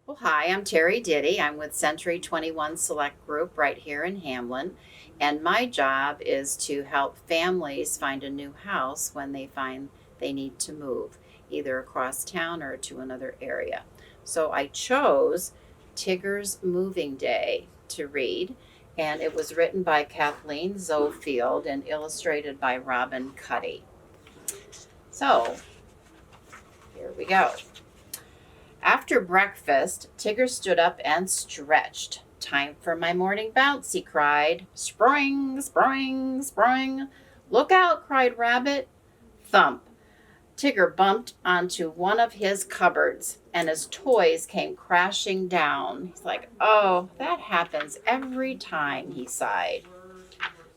Well, hi, I'm Terry Diddy. I'm with Century 21 Select Group right here in Hamlin. And my job is to help families find a new house when they find they need to move, either across town or to another area. So I chose Tigger's Moving Day to read, and it was written by Kathleen Zofield and illustrated by Robin Cuddy. So here we go. After breakfast, Tigger stood up and stretched. Time for my morning bounce, he cried. Spring, spring, spring. Look out, cried Rabbit. Thump. Tigger bumped onto one of his cupboards and his toys came crashing down. He's like, oh, that happens every time, he sighed.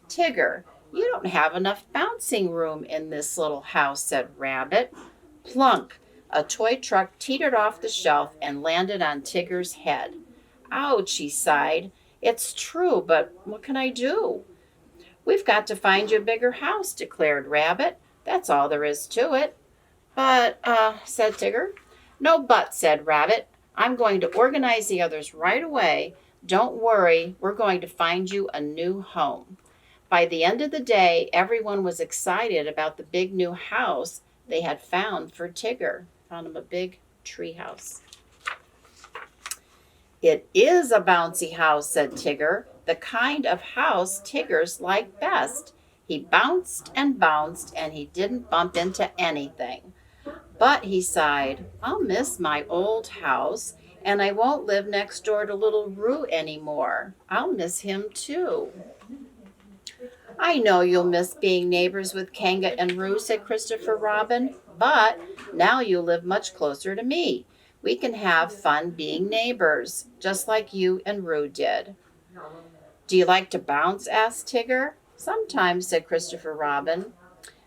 Tigger, you don't have enough bouncing room in this little house, said Rabbit. Plunk! A toy truck teetered off the shelf and landed on Tigger's head. Ouch, he sighed. It's true, but what can I do? We've got to find you a bigger house, declared Rabbit. That's all there is to it. But, said Tigger. No but, said Rabbit. I'm going to organize the others right away. Don't worry, we're going to find you a new home. By the end of the day, everyone was excited about the big new house they had found for Tigger. Found him a big tree house. It is a bouncy house, said Tigger, the kind of house Tiggers like best. He bounced and he didn't bump into anything. But, he sighed, I'll miss my old house, and I won't live next door to little Roo anymore. I'll miss him too. I know you'll miss being neighbors with Kanga and Roo, said Christopher Robin, but now you live much closer to me. We can have fun being neighbors, just like you and Roo did. Do you like to bounce? Asked Tigger. Sometimes, said Christopher Robin.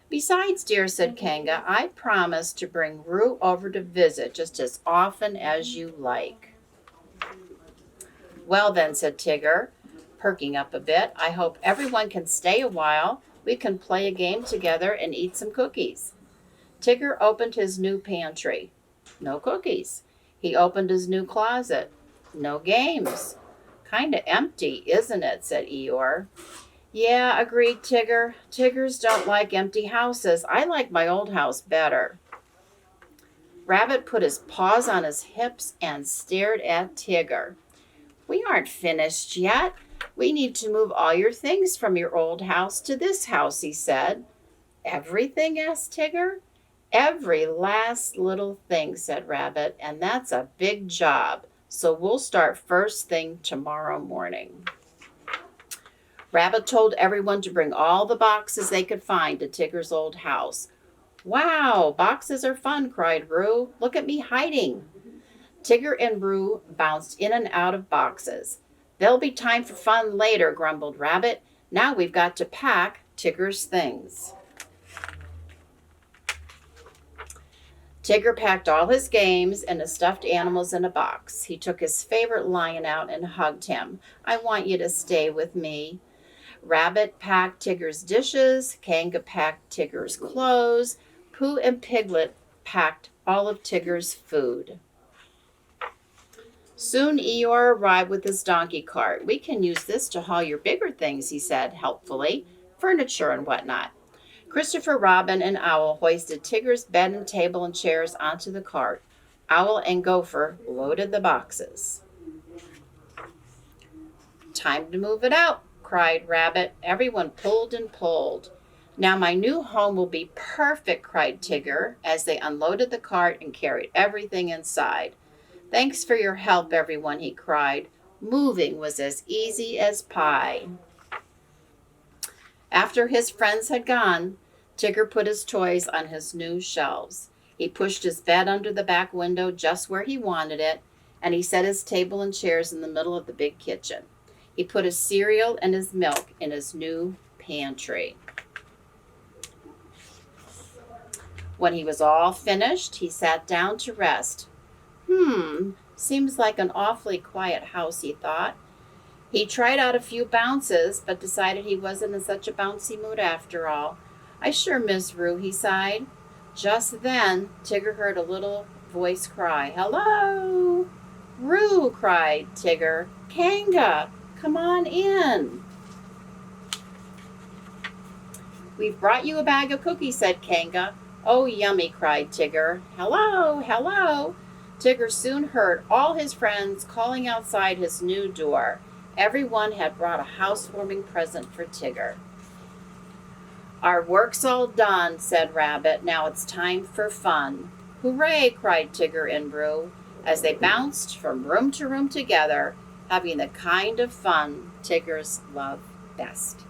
Besides, dear, said Kanga, I promise to bring Roo over to visit just as often as you like. Well then, said Tigger, perking up a bit, I hope everyone can stay a while. We can play a game together and eat some cookies. Tigger opened his new pantry. No cookies. He opened his new closet. No games. Kinda empty, isn't it? Said Eeyore. Yeah, agreed Tigger. Tiggers don't like empty houses. I like my old house better. Rabbit put his paws on his hips and stared at Tigger. We aren't finished yet. We need to move all your things from your old house to this house, he said. Everything? Asked Tigger. Every last little thing, said Rabbit, and that's a big job. So we'll start first thing tomorrow morning. Rabbit told everyone to bring all the boxes they could find to Tigger's old house. Wow, boxes are fun, cried Roo. Look at me hiding. Tigger and Roo bounced in and out of boxes. There'll be time for fun later, grumbled Rabbit. Now we've got to pack Tigger's things. Tigger packed all his games and his stuffed animals in a box. He took his favorite lion out and hugged him. I want you to stay with me. Rabbit packed Tigger's dishes. Kanga packed Tigger's clothes. Pooh and Piglet packed all of Tigger's food. Soon Eeyore arrived with his donkey cart. We can use this to haul your bigger things, he said helpfully, furniture and whatnot. Christopher Robin and Owl hoisted Tigger's bed and table and chairs onto the cart. Owl and Gopher loaded the boxes. Time to move it out, cried Rabbit. Everyone pulled and pulled. Now my new home will be perfect, cried Tigger as they unloaded the cart and carried everything inside. Thanks for your help, everyone, he cried. Moving was as easy as pie. After his friends had gone, Tigger put his toys on his new shelves. He pushed his bed under the back window just where he wanted it, and he set his table and chairs in the middle of the big kitchen. He put his cereal and his milk in his new pantry. When he was all finished, he sat down to rest. Seems like an awfully quiet house, he thought. He tried out a few bounces, but decided he wasn't in such a bouncy mood after all. I sure miss Roo, he sighed. Just then, Tigger heard a little voice cry, Hello! Roo, cried Tigger. Kanga, come on in. We've brought you a bag of cookies, said Kanga. Oh, yummy, cried Tigger. Hello, hello. Tigger soon heard all his friends calling outside his new door. Everyone had brought a housewarming present for Tigger. Our work's all done, said Rabbit. Now it's time for fun. Hooray, cried Tigger and Roo, as they bounced from room to room together, having the kind of fun Tiggers love best.